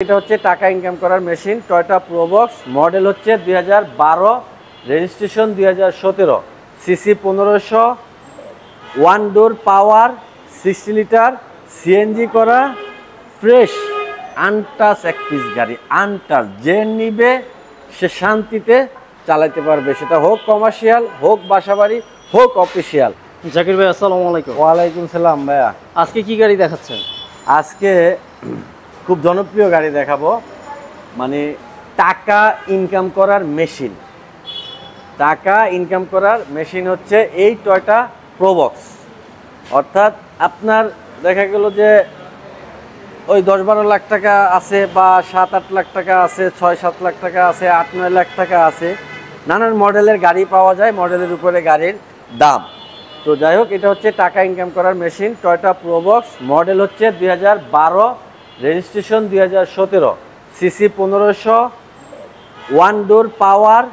এটা হচ্ছে টাকা ইনকাম করার মেশিন টয়োটা প্রোবক্স মডেল হচ্ছে 2012 রেজিস্ট্রেশন 2017 সিসি 1500 ওয়ান ডোর পাওয়ার 60 লিটার সিএনজি করা ফ্রেশ আনটাচ এক পিস গাড়ি আনটাচ যে নিবে সে শান্তিতে চালাতে পারবে, সেটা হোক কমার্শিয়াল হোক বাসাবাড়ি হোক অফিসিয়াল। জাকির ভাই আসসালামু আলাইকুম। ওয়ালাইকুম সালাম ভাইয়া। আজকে কি গাড়ি দেখাচ্ছেন? আজকে খুব জনপ্রিয় গাড়ি দেখাবো, মানে টাকা ইনকাম করার মেশিন। টাকা ইনকাম করার মেশিন হচ্ছে এই টয়োটা প্রোবক্স। অর্থাৎ আপনার দেখা গেল যে ওই 10-12 লাখ টাকা আছে বা 7-8 লাখ টাকা আছে, 6-7 লাখ টাকা আছে, 8-9 লাখ টাকা আছে, নানান মডেলের গাড়ি পাওয়া যায়, মডেলের উপরে গাড়ির দাম। তো যাই হোক, এটা হচ্ছে টাকা ইনকাম করার মেশিন টয়োটা প্রোবক্স মডেল হচ্ছে 2012 রেজিস্ট্রেশন 2017 সিসি 1500 ওয়ান ডোর পাওয়ার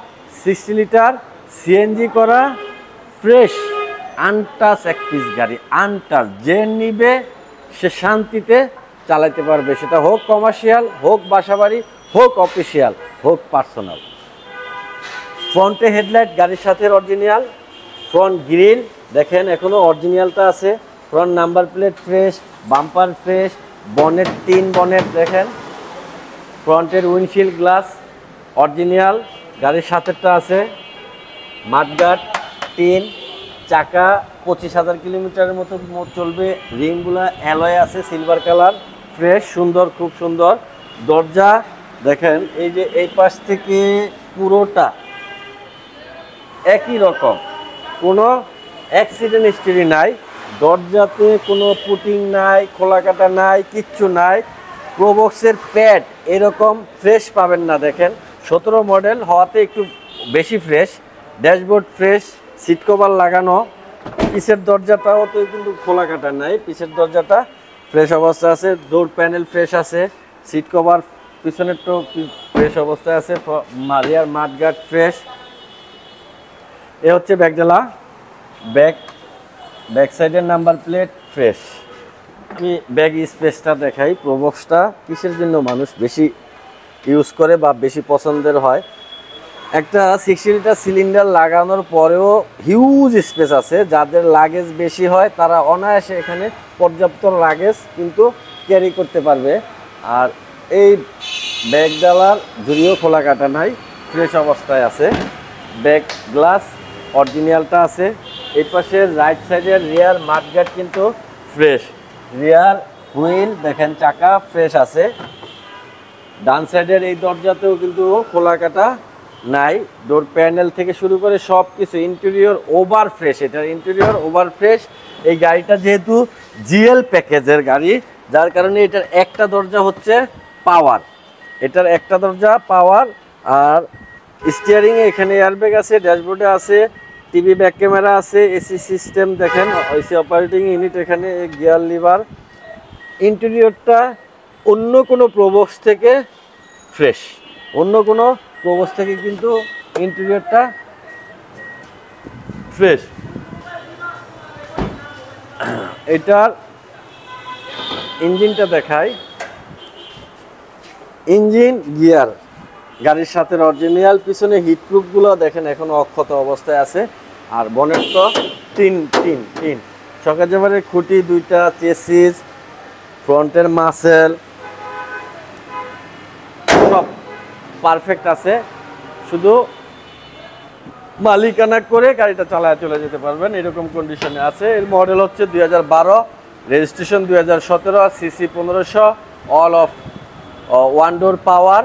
60 লিটার সিএনজি করা ফ্রেশ আনটাচ এক পিস গাড়ি আনটাচ যে নিবে সে শান্তিতে চালাতে পারবে, সেটা হোক কমার্শিয়াল হোক বাসাবাড়ি হোক অফিসিয়াল হোক পার্সোনাল। ফ্রন্টে হেডলাইট গাড়ির সাথে অরিজিনাল, ফ্রন্ট গ্রিল দেখেন এখনও অরিজিনালটা আছে, front number plate fresh, bumper fresh, bonnet 3 bonnet দেখেন, ফ্রন্টের উইন্ডশিল্ড গ্লাস অরিজিনাল গাড়ির সাথেটা আছে, মাঠগার্ড 3, চাকা 25,000 কিলোমিটারের মতো চলবে, রিংগুলো অ্যালয় আছে সিলভার কালার ফ্রেশ সুন্দর, খুব সুন্দর। দরজা দেখেন এই যে এই পাশ থেকে পুরোটা একই রকম, কোনো অ্যাক্সিডেন্ট হিস্টরি নাই, দরজাতে কোনো পুটিং নাই, খোলা কাটা নাই, কিচ্ছু নাই। প্রোবক্সের প্যাড এরকম ফ্রেশ পাবেন না, দেখেন 17 মডেল হওয়াতে একটু বেশি fresh, dashboard fresh, seat cover লাগানো, পিছের দরজাটাও তো কিন্তু খোলা কাটা নাই, পিছের দরজাটা ফ্রেশ অবস্থা আছে, ডোর প্যানেল ফ্রেশ আছে, সিট কভার পিছনের তো ফ্রেশ অবস্থায় আছে, রিয়ার মাঠগার্ড ফ্রেশ। এ হচ্ছে ব্যাকডালা, ব্যাক সাইডের নাম্বার প্লেট ফ্রেশ। কি ব্যাগ স্পেসটা দেখাই, প্রোবক্সটা কিসের জন্য মানুষ বেশি ইউজ করে বা বেশি পছন্দের হয়। একটা 60 লিটার সিলিন্ডার লাগানোর পরেও হিউজ স্পেস আছে, যাদের লাগেজ বেশি হয় তারা অনায়াসে এখানে পর্যাপ্ত লাগেজ কিন্তু ক্যারি করতে পারবে। আর এই ব্যাগডালার জুড়িও খোলা কাটা নাই, ফ্রেশ অবস্থায় আছে, ব্যাক গ্লাস অরিজিনালটা আছে। এই পাশের রাইট সাইডের রিয়ার মাঠগার্ড কিন্তু ফ্রেশ, রিয়ার হুইল দেখেন চাকা ফ্রেশ আছে। ডান সাইডের এই দরজাতেও কিন্তু খোলা কাটা নাই, ডোর প্যানেল থেকে শুরু করে সব কিছু ইন্টেরিয়র ওভার ফ্রেশ, এটার ইন্টেরিয়র ওভার ফ্রেশ। এই গাড়িটা যেহেতু জিএল প্যাকেজের গাড়ি, যার কারণে এটার একটা দরজা হচ্ছে পাওয়ার, এটার একটা দরজা পাওয়ার। আর স্টিয়ারিংয়ে এখানে এয়ারব্যাগ আছে, ড্যাশবোর্ডে আছে, টিভি ব্যাক ক্যামেরা আছে, এসি সিস্টেম দেখেন, এসি অপারেটিং ইউনিট, এখানে গিয়ার লিভার। ইন্টেরিয়রটা অন্য কোনো প্রোবক্স থেকে ফ্রেশ, অন্য কোনো প্রোবক্স থেকে কিন্তু ইন্টেরিয়রটা ফ্রেশ। এটার ইঞ্জিনটা দেখাই, ইঞ্জিন গিয়ার গাড়ির সাথে অরিজিনাল, পিছনে হিটপ্রুফগুলো দেখেন এখনো অক্ষত অবস্থায় আছে। আর বনেট তো টিন সকাজেবারের খুঁটি 2টা, চেসিস, ফ্রন্টের মাসেল সব পারফেক্ট আছে, শুধু মালিকানা করে গাড়িটা চালায় চলে যেতে পারবেন, এরকম কন্ডিশনে আছে। এর মডেল হচ্ছে 2012 registration 2017 CC 1500 all of one door power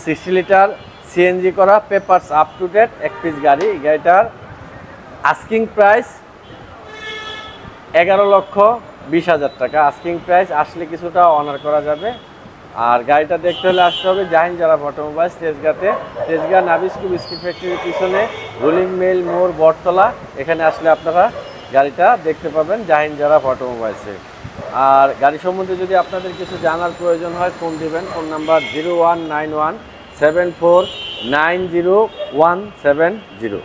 60 litre CNG করা, পেপারস আপ টু ডেট, এক পিস গাড়ি। গাড়িটার আস্কিং প্রাইস 11,20,000 টাকা আস্কিং প্রাইস, আসলে কিছুটা অনার করা যাবে। আর গাড়িটা দেখতে হলে আসতে হবে জাহিন জারা অটোমোবাইলস, তেজগাঁতে, তেজগাঁ নাবিস্কু বিস্কিট ফ্যাক্টরির পিছনে রুলিং মিল মোড় বটতলা, এখানে আসলে আপনারা গাড়িটা দেখতে পাবেন জাহিন জারা অটোমোবাইলসে। আর গাড়ি সম্বন্ধে যদি আপনাদের কিছু জানার প্রয়োজন হয় ফোন দিবেন, ফোন নাম্বার 019174901770।